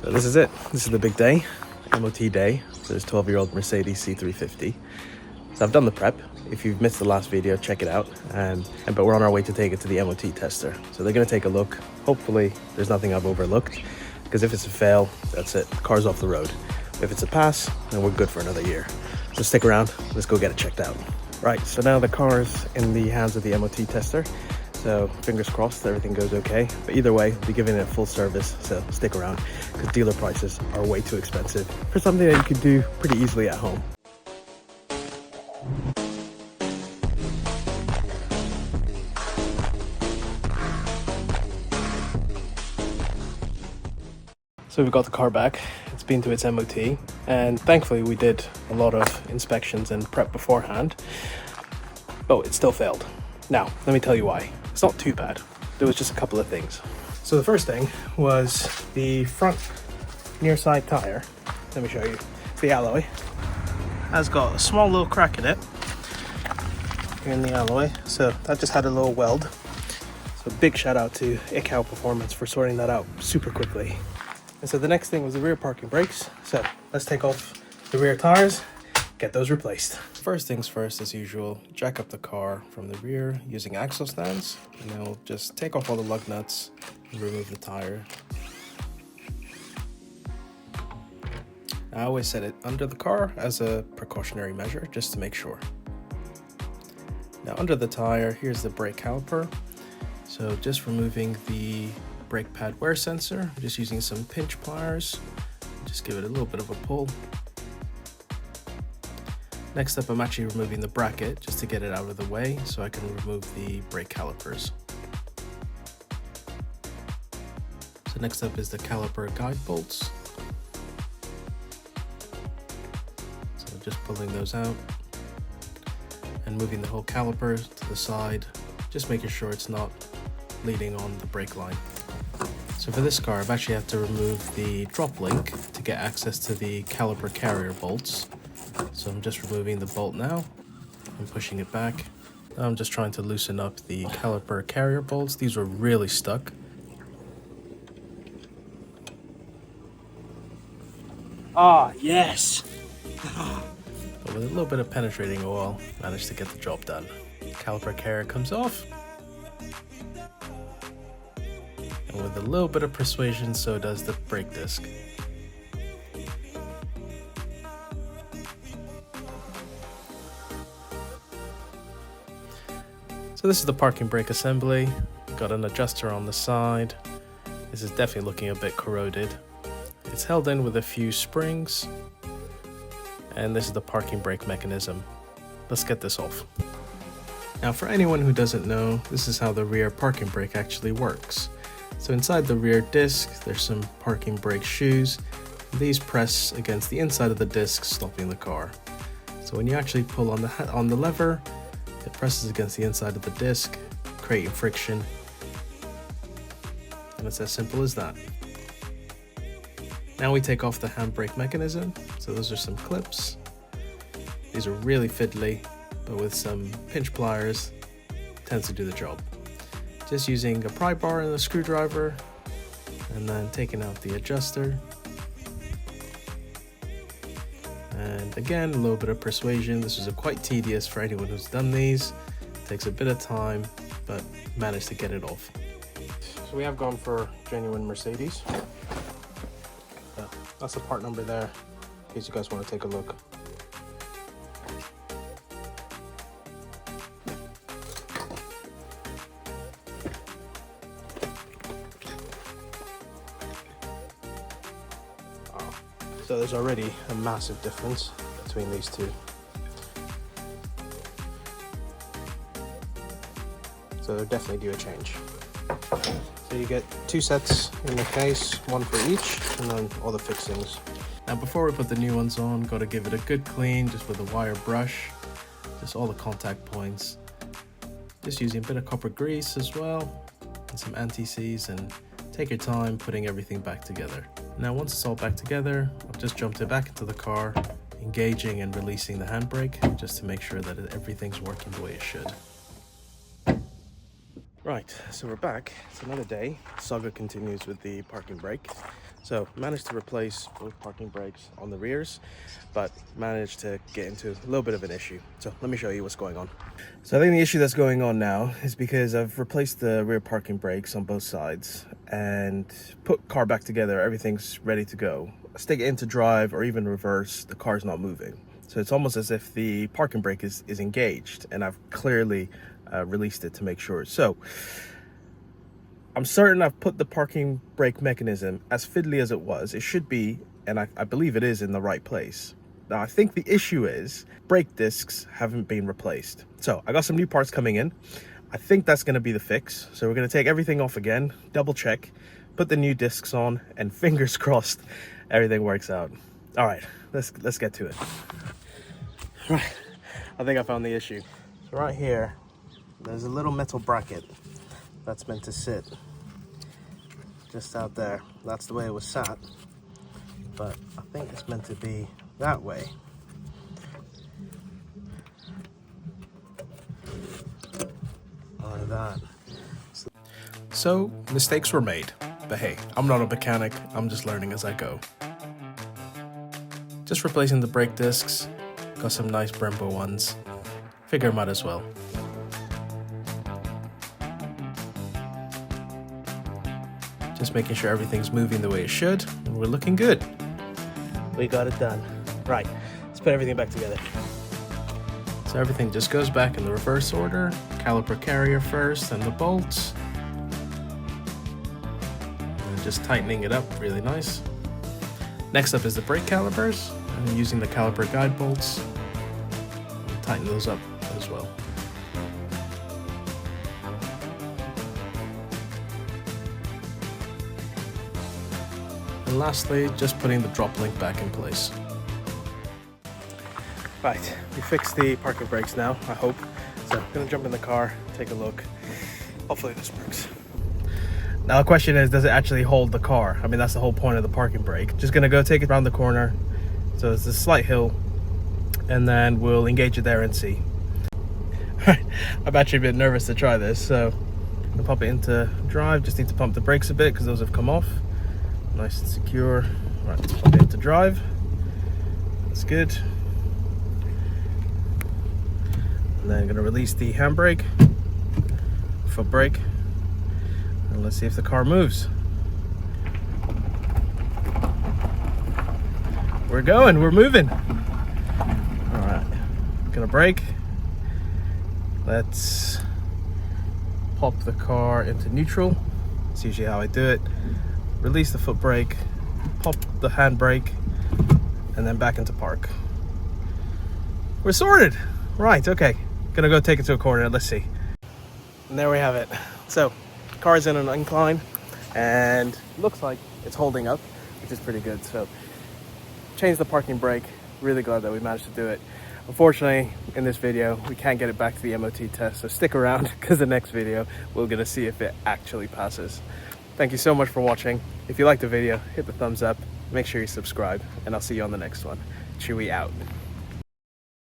So this is it. This is the big day, MOT day. So this 12-year-old Mercedes C350. So I've done the prep. If you've missed the last video, check it out. But we're on our way to take it to the MOT tester. So they're gonna take a look. Hopefully there's nothing I've overlooked, because if it's a fail, that's it. The car's off the road. If it's a pass, then we're good for another year. So stick around, let's go get it checked out. Right, so now the car's in the hands of the MOT tester. So fingers crossed everything goes okay. But either way, we'll be giving it a full service, so stick around, because dealer prices are way too expensive for something that you could do pretty easily at home. So we've got the car back. It's been to its MOT, and thankfully we did a lot of inspections and prep beforehand. Oh, it still failed. Now, let me tell you why. It's not too bad. There was just a couple of things. So the first thing was the front near side tire. Let me show you. The alloy has got a small little crack in it here in the alloy. So that just had a little weld. So big shout out to ICAO Performance for sorting that out super quickly. And so the next thing was the rear parking brakes. So let's take off the rear tires, get those replaced. First things first, as usual, jack up the car from the rear using axle stands, and then we'll just take off all the lug nuts and remove the tire. I always set it under the car as a precautionary measure, just to make sure. Now under the tire, here's the brake caliper. So just removing the brake pad wear sensor, just using some pinch pliers, just give it a little bit of a pull. Next up, I'm actually removing the bracket just to get it out of the way so I can remove the brake calipers. So next up is the caliper guide bolts. So just pulling those out and moving the whole caliper to the side, just making sure it's not leaning on the brake line. So for this car, I've actually had to remove the drop link to get access to the caliper carrier bolts. So I'm just removing the bolt now and pushing it back. Now I'm just trying to loosen up the caliper carrier bolts. These were really stuck. Ah, yes! But with a little bit of penetrating oil, managed to get the job done. Caliper carrier comes off. And with a little bit of persuasion, so does the brake disc. So this is the parking brake assembly. Got an adjuster on the side. This is definitely looking a bit corroded. It's held in with a few springs. And this is the parking brake mechanism. Let's get this off. Now for anyone who doesn't know, this is how the rear parking brake actually works. So inside the rear disc, there's some parking brake shoes. These press against the inside of the disc, stopping the car. So when you actually pull on the lever, it presses against the inside of the disc, creating friction. And it's as simple as that. Now we take off the handbrake mechanism. So those are some clips. These are really fiddly, but with some pinch pliers, tends to do the job. Just using a pry bar and a screwdriver, and then taking out the adjuster. And again, a little bit of persuasion. This is quite tedious for anyone who's done these. Takes a bit of time, but managed to get it off. So we have gone for genuine Mercedes. That's the part number there, in case you guys want to take a look. So there's already a massive difference between these two. So they're definitely due a change. So you get two sets in the case, one for each, and then all the fixings. Now before we put the new ones on, got to give it a good clean just with a wire brush, just all the contact points. Just using a bit of copper grease as well, and some anti-seize, and take your time putting everything back together. Now once it's all back together, I've just jumped it back into the car, engaging and releasing the handbrake just to make sure that everything's working the way it should. Right, so we're back. It's another day. Saga continues with the parking brake. So managed to replace both parking brakes on the rears, but managed to get into a little bit of an issue. So let me show you what's going on. So I think the issue that's going on now is because I've replaced the rear parking brakes on both sides and put car back together. Everything's ready to go. Stick it into drive or even reverse, the car's not moving. So it's almost as if the parking brake is engaged, and I've clearly released it to make sure. So I'm certain I've put the parking brake mechanism, as fiddly as it was, it should be, and I believe it is, in the right place. Now, I think the issue is brake discs haven't been replaced. So I got some new parts coming in. I think that's gonna be the fix. So we're gonna take everything off again, double check, put the new discs on, and fingers crossed, everything works out. All right, let's get to it. All right, I think I found the issue. So right here, there's a little metal bracket that's meant to sit just out there. That's the way it was sat, but I think it's meant to be that way. Like that. So mistakes were made, but hey, I'm not a mechanic, I'm just learning as I go. Just replacing the brake discs, got some nice Brembo ones, figure might as well. Just making sure everything's moving the way it should, and we're looking good. We got it done. Right, let's put everything back together. So everything just goes back in the reverse order. Caliper carrier first, and the bolts. And just tightening it up really nice. Next up is the brake calipers, and I'm using the caliper guide bolts. Tighten those up as well. And lastly, just putting the drop link back in place. Right, we fixed the parking brakes now, I hope. So I'm gonna jump in the car, take a look. Hopefully this works. Now the question is, does it actually hold the car? I mean, that's the whole point of the parking brake. Just gonna go take it around the corner. So it's a slight hill, and then we'll engage it there and see. I'm actually a bit nervous to try this, so I'm gonna pop it into drive. Just need to pump the brakes a bit because those have come off. Nice and secure. Right, let's pop it into drive. That's good. And then I'm gonna release the handbrake, foot brake, and let's see if the car moves. We're going, we're moving. All right, gonna brake. Let's pop the car into neutral. That's usually how I do it. Release the foot brake, pop the handbrake, and then back into park. We're sorted. Right, okay. Gonna go take it to a corner, let's see. And there we have it. So, car's in an incline, and looks like it's holding up, which is pretty good. So, changed the parking brake. Really glad that we managed to do it. Unfortunately, in this video, we can't get it back to the MOT test, so stick around, because the next video, we're gonna see if it actually passes. Thank you so much for watching. If you liked the video, hit the thumbs up, make sure you subscribe, and I'll see you on the next one. Chewy out.